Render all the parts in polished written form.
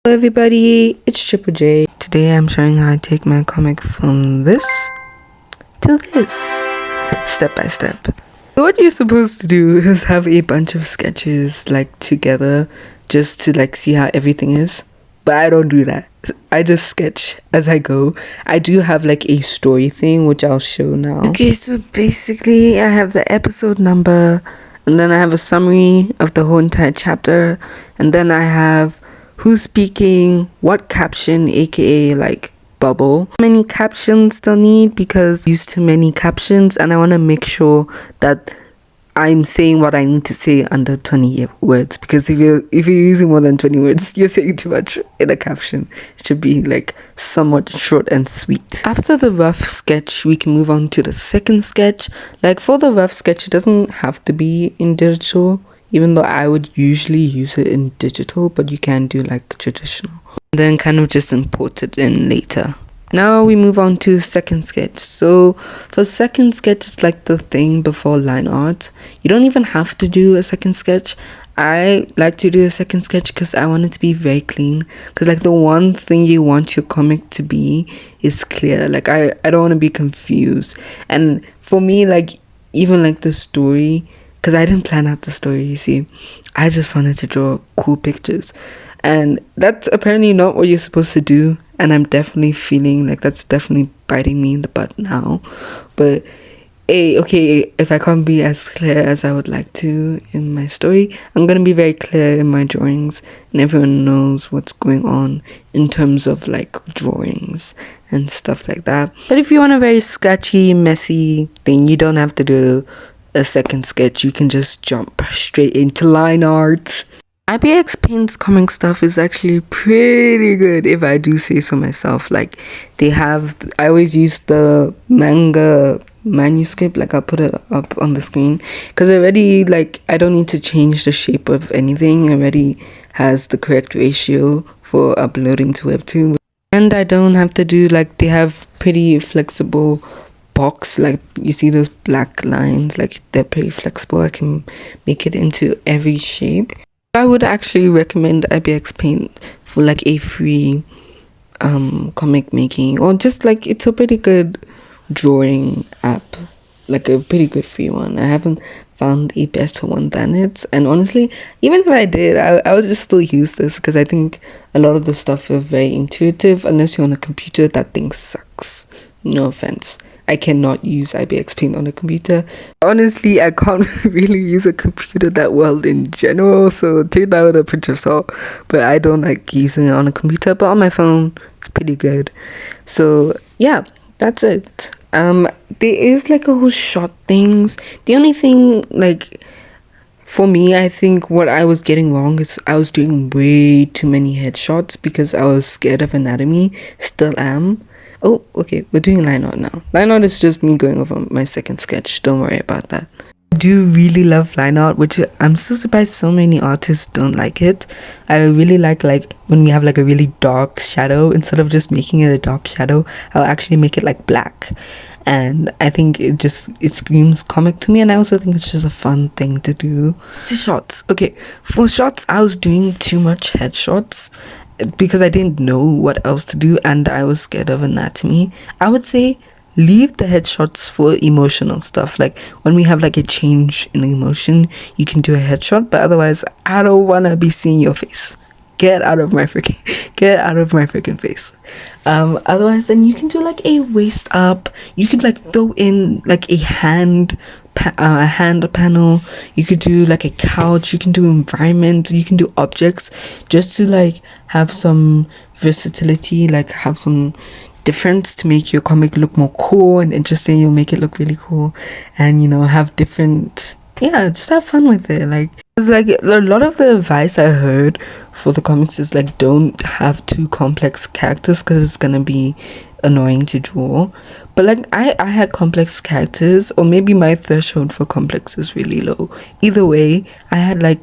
Hello everybody, it's Triple J. Today I'm showing how I take my comic from this to this, step by step. What you're supposed to do is have a bunch of sketches like together just to like see how everything is. But I don't do that. I just sketch as I go. I do have like a story thing which I'll show now. Okay, so basically I have the episode number, and then I have a summary of the whole entire chapter, and then I have who's speaking, what caption, aka like bubble. How many captions they'll need because I use too many captions and I want to make sure that I'm saying what I need to say under 20 words, because if you're using more than 20 words, you're saying too much in a caption. It should be like somewhat short and sweet. After the rough sketch, we can move on to the second sketch. Like for the rough sketch, it doesn't have to be in digital, even though I would usually use it in digital, but you can do like traditional. And then kind of just import it in later. Now we move on to second sketch. So for second sketch, it's like the thing before line art. You don't even have to do a second sketch. I like to do a second sketch because I want it to be very clean. Because like the one thing you want your comic to be is clear. Like I don't want to be confused. And for me, like even like the story, because I didn't plan out the story, you see. I just wanted to draw cool pictures. And that's apparently not what you're supposed to do. And I'm definitely feeling like that's definitely biting me in the butt now. But okay, if I can't be as clear as I would like to in my story, I'm going to be very clear in my drawings. And everyone knows what's going on in terms of like drawings and stuff like that. But if you want a very sketchy, messy thing, you don't have to do a second sketch. You can just jump straight into line art. ibispaint's comic stuff is actually pretty good, if I do say so myself. Like I always use the manga manuscript, like I'll put it up on the screen, because already like I don't need to change the shape of anything. It already has the correct ratio for uploading to Webtoon, and I don't have to do like, they have pretty flexible box, like you see those black lines, like they're pretty flexible. I can make it into every shape. I would actually recommend ibispaint for like a free comic making, or just like it's a pretty good drawing app, like a pretty good free one. I haven't found a better one than it, and honestly, even if I did, I would just still use this, because I think a lot of the stuff is very intuitive. Unless you're on a computer, that thing sucks. No offense, I cannot use ibispaint on a computer. Honestly, I can't really use a computer that well in general, so take that with a pinch of salt. But I don't like using it on a computer, but on my phone it's pretty good. So yeah, that's it. There is like a whole shot things. The only thing, like for me, I think what I was getting wrong is I was doing way too many headshots because I was scared of anatomy. Still am. Oh, okay, we're doing line art now. Line art is just me going over my second sketch. Don't worry about that. I do really love line art, which I'm so surprised so many artists don't like it. I really like when we have like a really dark shadow, instead of just making it a dark shadow, I'll actually make it like black. And I think it screams comic to me, and I also think it's just a fun thing to do. To shots. Okay, for shots, I was doing too much headshots because I didn't know what else to do, and I was scared of anatomy. I would say leave the headshots for emotional stuff. Like when we have like a change in emotion, you can do a headshot, but otherwise I don't want to be seeing your face. Get out of my freaking face. Otherwise, then you can do like a waist up. You could like throw in like a hand panel. You could do like a couch. You can do environment. You can do objects, just to like have some versatility, like have some difference to make your comic look more cool and interesting. You'll make it look really cool, and have different, just have fun with it. Like it's like a lot of the advice I heard for the comics is like, don't have too complex characters because it's gonna be annoying to draw. But like I had complex characters, or maybe my threshold for complex is really low. Either way, I had like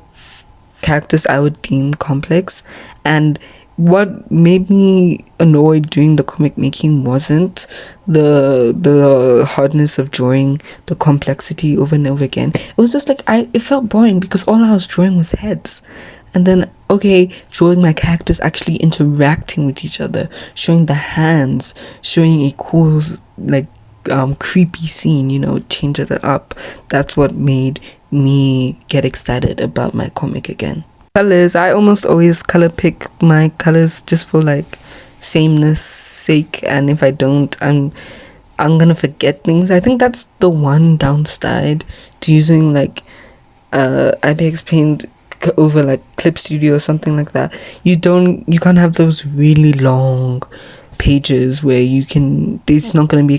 characters I would deem complex, and what made me annoyed during the comic making wasn't the hardness of drawing the complexity over and over again. It was just like it felt boring because all I was drawing was heads, and then okay, showing my characters actually interacting with each other, showing the hands, showing a cool like creepy scene, you know, change it up. That's what made me get excited about my comic again. Colors, I almost always color pick my colors just for like sameness sake, and if I don't, I'm gonna forget things. I think that's the one downside to using like ibispaint over like Clip Studio or something like that. You can't have those really long pages where there's not going to be a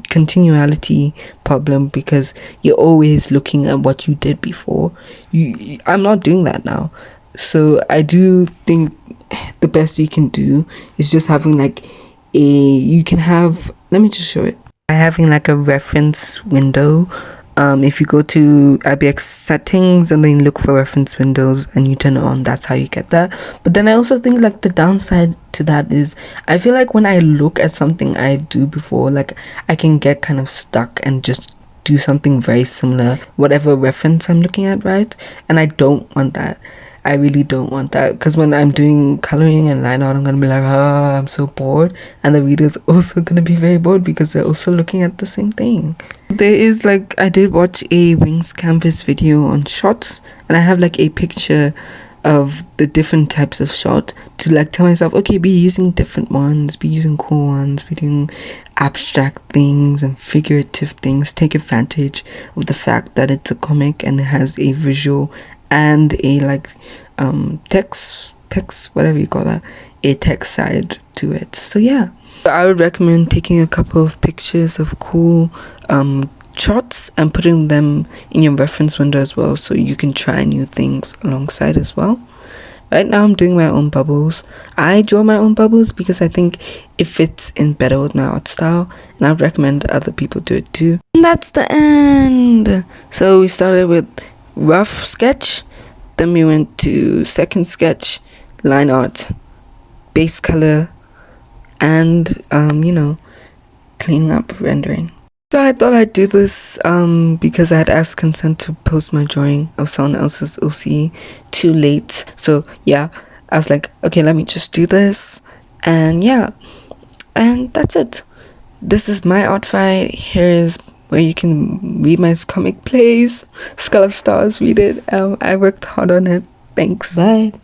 continuality problem, because you're always looking at what you did before. I'm not doing that now, so I do think the best you can do is just having like let me just show it. By having like a reference window. If you go to IBX settings and then look for reference windows and you turn it on, that's how you get that. But then I also think like the downside to that is I feel like when I look at something I do before, like I can get kind of stuck and just do something very similar, whatever reference I'm looking at, right? And I don't want that. I really don't want that, because when I'm doing coloring and line art, I'm gonna be like, I'm so bored, and the reader's also gonna be very bored because they're also looking at the same thing. There is like, I did watch a Wings Canvas video on shots, and I have like a picture of the different types of shot to like tell myself, okay, be using different ones, be using cool ones, be doing abstract things and figurative things. Take advantage of the fact that it's a comic and it has a visual and a like text, whatever you call that, a text side to it. So yeah, I would recommend taking a couple of pictures of cool shots and putting them in your reference window as well, so you can try new things alongside as well. Right now I'm doing my own bubbles. I draw my own bubbles because I think it fits in better with my art style, and I would recommend other people do it too. And that's the end. So we started with rough sketch, then we went to second sketch, line art, base color, and you know, cleaning up, rendering. So I thought I'd do this because I had asked consent to post my drawing of someone else's OC too late. So yeah, I was like, okay, let me just do this, and yeah, and that's it. This is my outfit. Here's where you can read my comic plays. Skull of Stars, read it. I worked hard on it. Thanks. Bye.